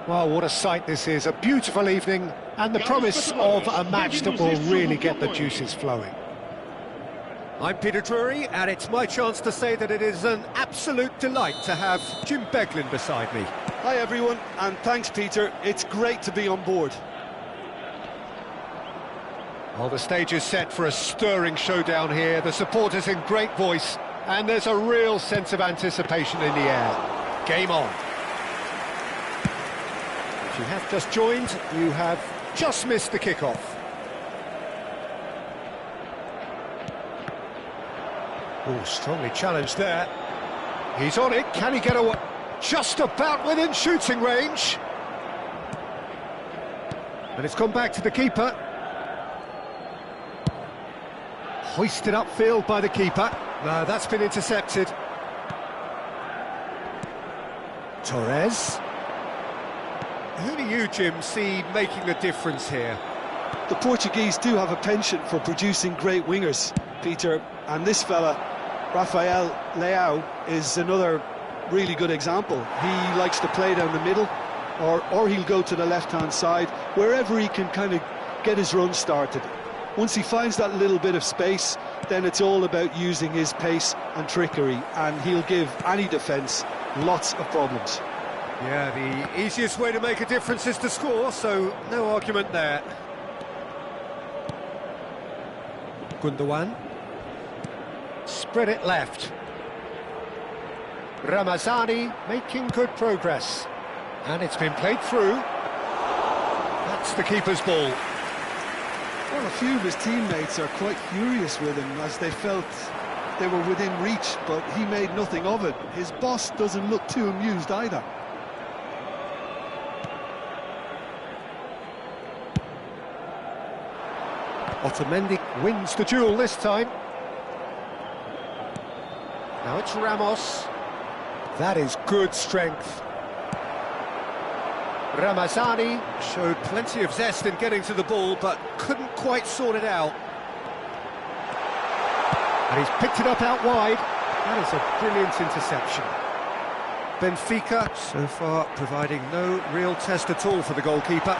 Well, what a sight this is. A beautiful evening and the promise of a match that will really get the juices flowing. I'm Peter Drury, and it's my chance to say that it is an absolute delight to have Jim Beglin beside me. Hi everyone, and thanks Peter. It's great to be on board. Well, the stage is set for a stirring showdown here. The supporters in great voice, and there's a real sense of anticipation in the air. Game on. If you have just joined, you have just missed the kickoff. Oh, strongly challenged there. He's on it, can he get away? Just about within shooting range. And it's gone back to the keeper. Hoisted upfield by the keeper. No, that's been intercepted. Torres. Who do you, Jim, see making the difference here? The Portuguese do have a penchant for producing great wingers, Peter, and this fella, Rafael Leao, is another really good example. He likes to play down the middle, or he'll go to the left-hand side, wherever he can kind of get his run started. Once he finds that little bit of space, then it's all about using his pace and trickery, and he'll give any defence lots of problems. Yeah, the easiest way to make a difference is to score, so no argument there. Gundogan. Spread it left. Ramazani making good progress. And it's been played through. That's the keeper's ball. Well, a few of his teammates are quite furious with him as they felt they were within reach, but he made nothing of it. His boss doesn't look too amused either. Otamendi wins the duel this time. Now it's Ramos. That is good strength. Ramazani showed plenty of zest in getting to the ball, but couldn't quite sort it out. And he's picked it up out wide. That is a brilliant interception. Benfica, so far, providing no real test at all for the goalkeeper.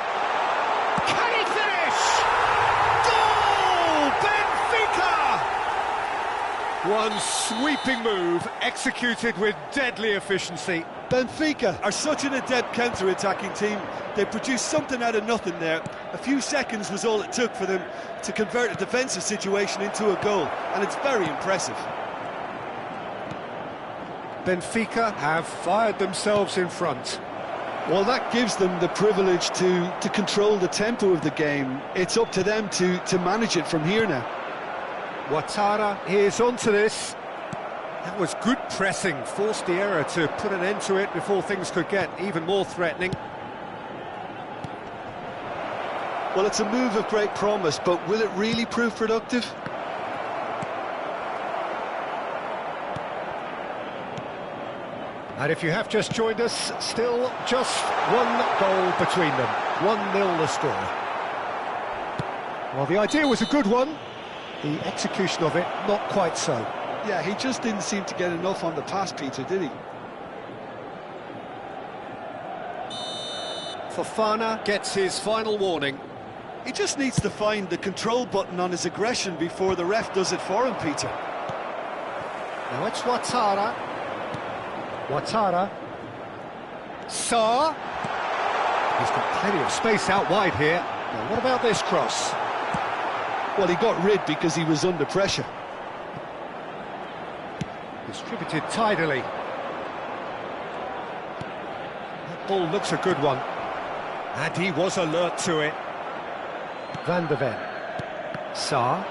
Can he finish? Goal! Benfica! One sweeping move, executed with deadly efficiency. Benfica are such an adept counter-attacking team. They produced something out of nothing there. A few seconds was all it took for them to convert a defensive situation into a goal, and it's very impressive. Benfica have fired themselves in front. Well, that gives them the privilege to control the tempo of the game. It's up to them to manage it from here now. Ouattara is onto this. That was good pressing, forced the error to put an end to it before things could get even more threatening. Well, it's a move of great promise, but will it really prove productive? And if you have just joined us, still just one goal between them. 1-0 the score. Well, the idea was a good one. The execution of it, not quite so. Yeah, he just didn't seem to get enough on the pass, Peter, did he? Fofana gets his final warning. He just needs to find the control button on his aggression before the ref does it for him, Peter. Now it's Ouattara. Ouattara. Sarr. He's got plenty of space out wide here. Now what about this cross? Well, he got rid because he was under pressure. Distributed tidily. That ball looks a good one. And he was alert to it. Van de Ven. Sarr.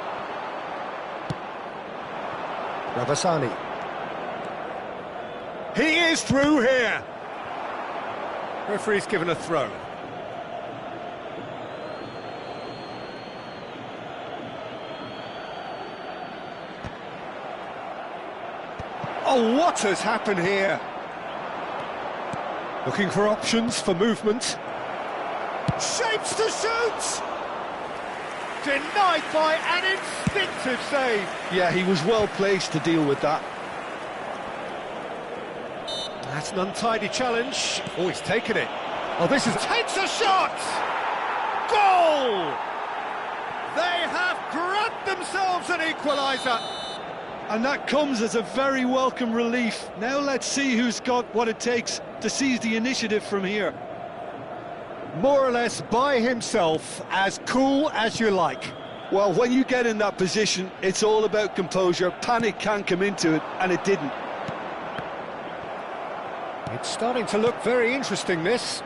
Ramazani. He is through here. Referee's given a throw. Oh, what has happened here? Looking for options for movement. Shapes to shoot! Denied by an instinctive save. Yeah, he was well placed to deal with that. That's an untidy challenge. Oh, he's taken it. Oh, this is... takes a shot! Goal! They have grabbed themselves an equaliser. And that comes as a very welcome relief. Now let's see who's got what it takes to seize the initiative from here. More or less by himself, as cool as you like. Well, when you get in that position, it's all about composure. Panic can come into it, and it didn't. It's starting to look very interesting, this.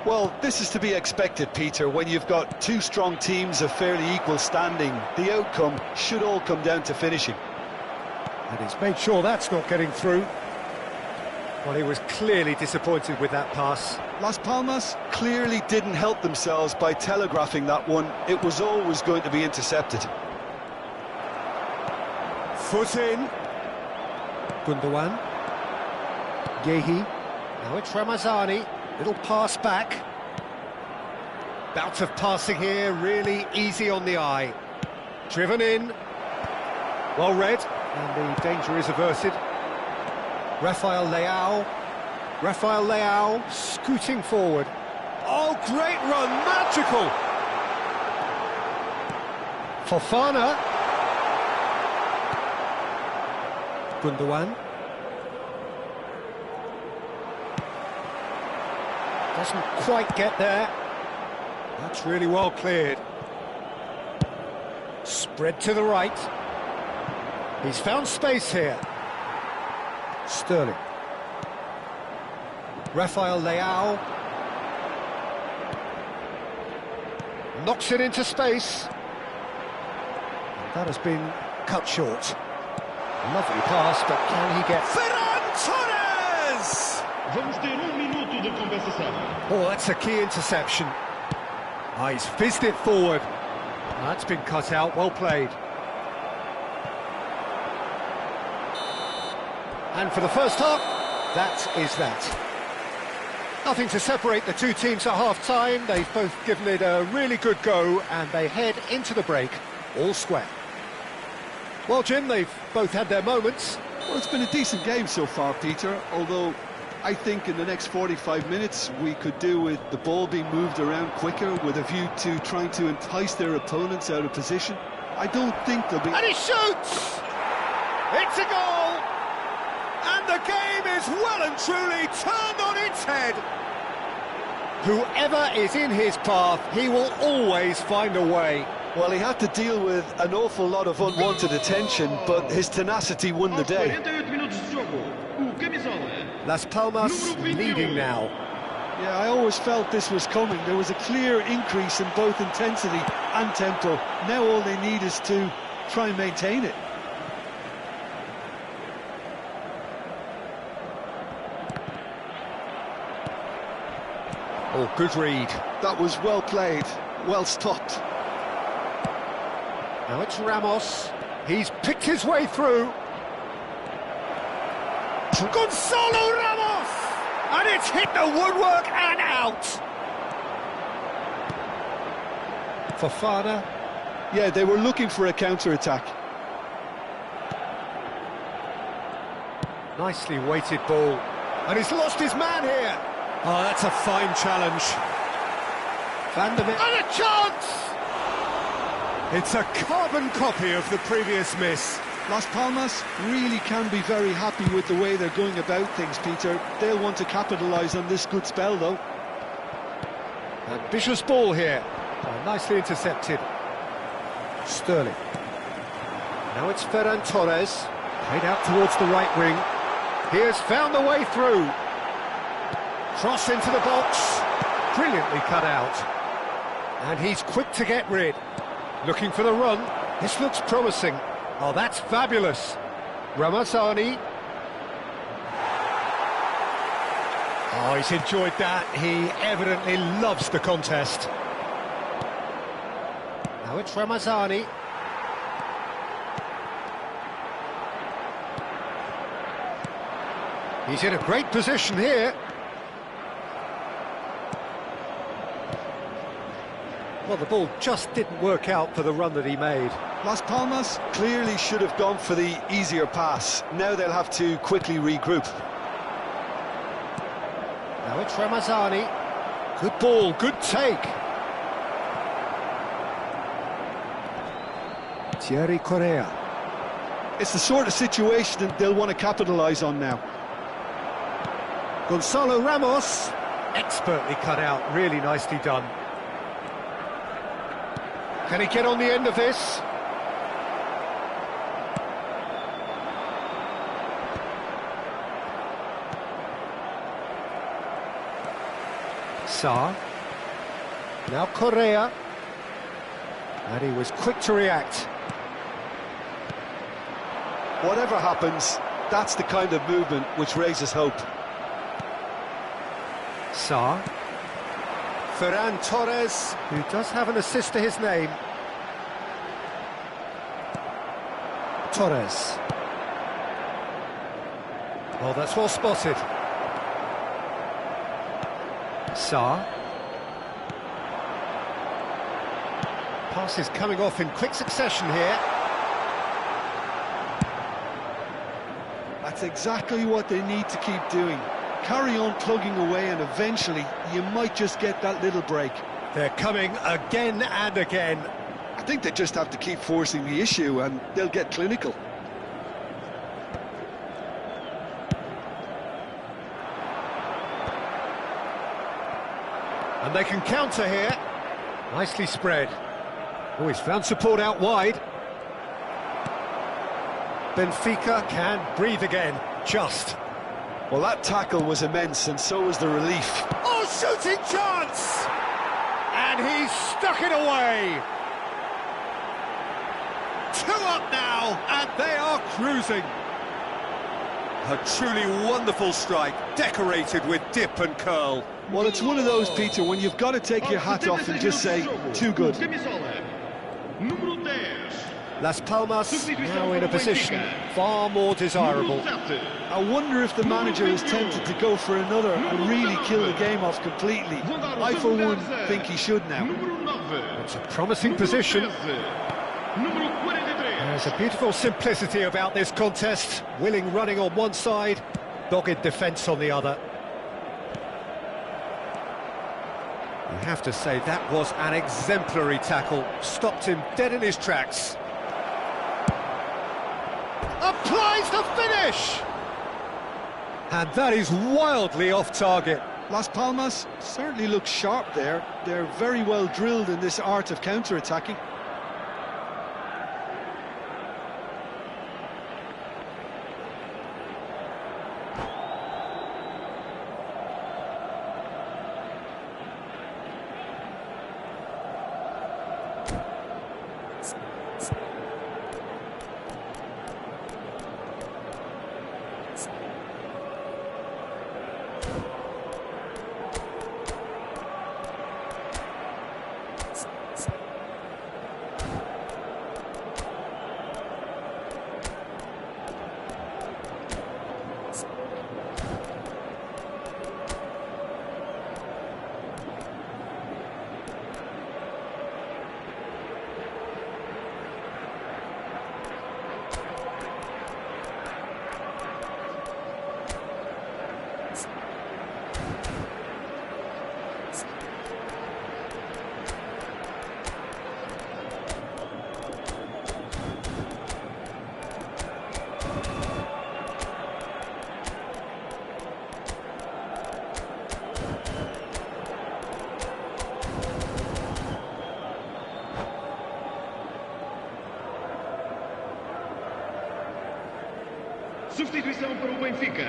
Well, this is to be expected, Peter. When you've got two strong teams of fairly equal standing, the outcome should all come down to finishing. And he's made sure that's not getting through. Well, he was clearly disappointed with that pass. Las Palmas clearly didn't help themselves by telegraphing that one. It was always going to be intercepted. Foot in. Gundogan. Yehi. Now it's Ramazani. Little pass back. Bout of passing here, really easy on the eye. Driven in. Well read. And the danger is averted. Rafael Leao scooting forward. Oh, great run, magical! Fofana. Gundogan. Doesn't quite get there. That's really well cleared. Spread to the right. He's found space here. Sterling. Rafael Leao. Knocks it into space. That has been cut short. Lovely pass, but can he get... Ferran Torres! Vamos ter minuto de compensação. Oh, that's a key interception. Oh, he's fizzed it forward. That's been cut out, well played. And for the first half, that is that. Nothing to separate the two teams at half-time. They've both given it a really good go, and they head into the break all square. Well, Jim, they've both had their moments. Well, it's been a decent game so far, Peter, although I think in the next 45 minutes we could do with the ball being moved around quicker with a view to trying to entice their opponents out of position. I don't think they'll be... And he shoots! It's a goal! And the game is well and truly turned on its head. Whoever is in his path, he will always find a way. Well, he had to deal with an awful lot of unwanted attention, but his tenacity won the day. 48 minutos de jogo. O camisola Las Palmas leading now. Yeah, I always felt this was coming. There was a clear increase in both intensity and tempo. Now all they need is to try and maintain it. Oh, good read. That was well played, well stopped. Now it's Ramos. He's picked his way through. Gonzalo Ramos! And it's hit the woodwork and out. Fofana. Yeah, they were looking for a counter-attack. Nicely weighted ball. And he's lost his man here. Oh, that's a fine challenge. Van der Beek. And a chance! It's a carbon copy of the previous miss. Las Palmas really can be very happy with the way they're going about things, Peter. They'll want to capitalise on this good spell, though. Ambitious ball here. Oh, nicely intercepted. Sterling. Now it's Ferran Torres. Played out towards the right wing. He has found the way through. Cross into the box. Brilliantly cut out. And he's quick to get rid. Looking for the run. This looks promising. Oh, that's fabulous. Ramazani. Oh, he's enjoyed that. He evidently loves the contest. Now it's Ramazani. He's in a great position here. Well, the ball just didn't work out for the run that he made. Las Palmas clearly should have gone for the easier pass. Now they'll have to quickly regroup. Now it's Ramazani. Good ball, good take. Thierry Correa. It's the sort of situation that they'll want to capitalise on now. Gonzalo Ramos. Expertly cut out, really nicely done. Can he get on the end of this? Sarr. Now Correa. And he was quick to react. Whatever happens, that's the kind of movement which raises hope. Sarr. Ferran Torres, who does have an assist to his name. Torres. Oh, that's well spotted. Sarr. Passes coming off in quick succession here. That's exactly what they need to keep doing. Carry on plugging away and eventually you might just get that little break. They're coming again and again. I think they just have to keep forcing the issue and they'll get clinical. And they can counter here. Nicely spread. Oh, he's found support out wide. Benfica can breathe again, just. Well, that tackle was immense, and so was the relief. Oh, shooting chance! And he's stuck it away. 2 up now, and they are cruising. A truly wonderful strike, decorated with dip and curl. Well, it's one of those, Peter, when you've got to take your hat off and just say, too good. Las Palmas now in a position far more desirable. I wonder if the manager is tempted to go for another and really kill the game off completely. I, for one, think he should now. It's a promising position. There's a beautiful simplicity about this contest. Willing running on one side, dogged defence on the other. You have to say that was an exemplary tackle. Stopped him dead in his tracks. Applies the finish! And that is wildly off target. Las Palmas certainly look sharp there. They're very well drilled in this art of counter-attacking. Substituição para o Benfica.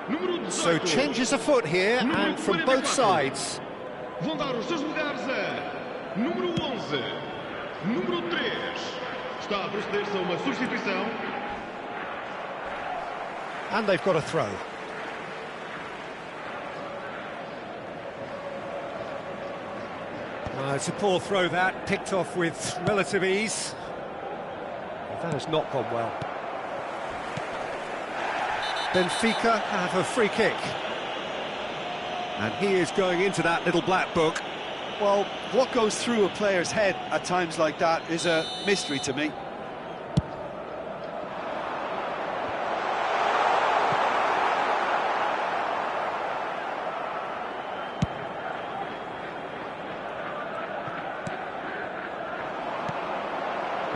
Número 18. So changes afoot here and from both sides. Vão dar os seus lugares a número 11, número 3. Está a proceder-se a uma substituição. And they've got a throw. It's a poor throw that, picked off with relative ease. That has not gone well. Benfica have a free kick. And he is going into that little black book. Well, what goes through a player's head at times like that is a mystery to me.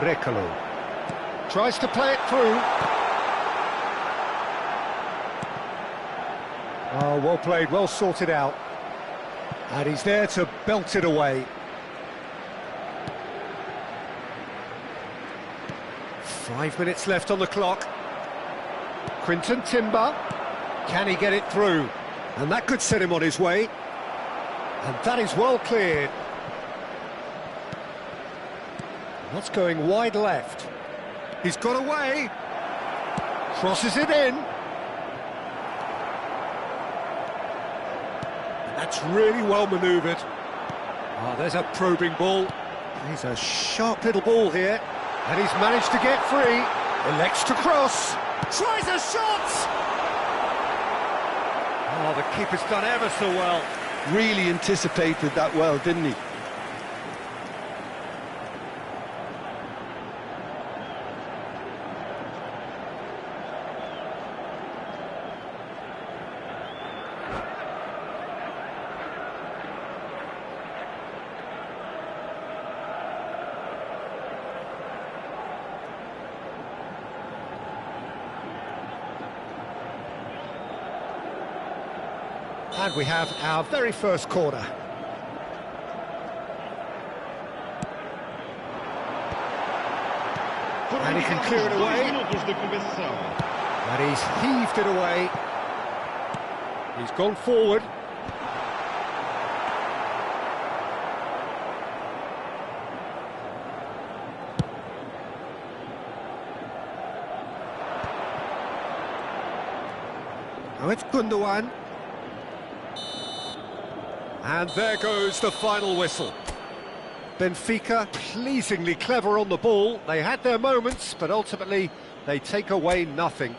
Brekalo. Tries to play it through. Oh, well played, well sorted out. And he's there to belt it away. 5 minutes left on the clock. Quinton Timber. Can he get it through? And that could set him on his way. And that is well cleared. That's going wide left. He's got away. Crosses it in. That's really well manoeuvred. Oh, there's a probing ball. He's a sharp little ball here. And he's managed to get free. Elects to cross. Tries a shot! Oh, the keeper's done ever so well. Really anticipated that well, didn't he? And we have our very first corner. And he can clear it away. And he's heaved it away. He's gone forward. Now it's Gundogan. And there goes the final whistle. Benfica pleasingly clever on the ball. They had their moments, but ultimately they take away nothing.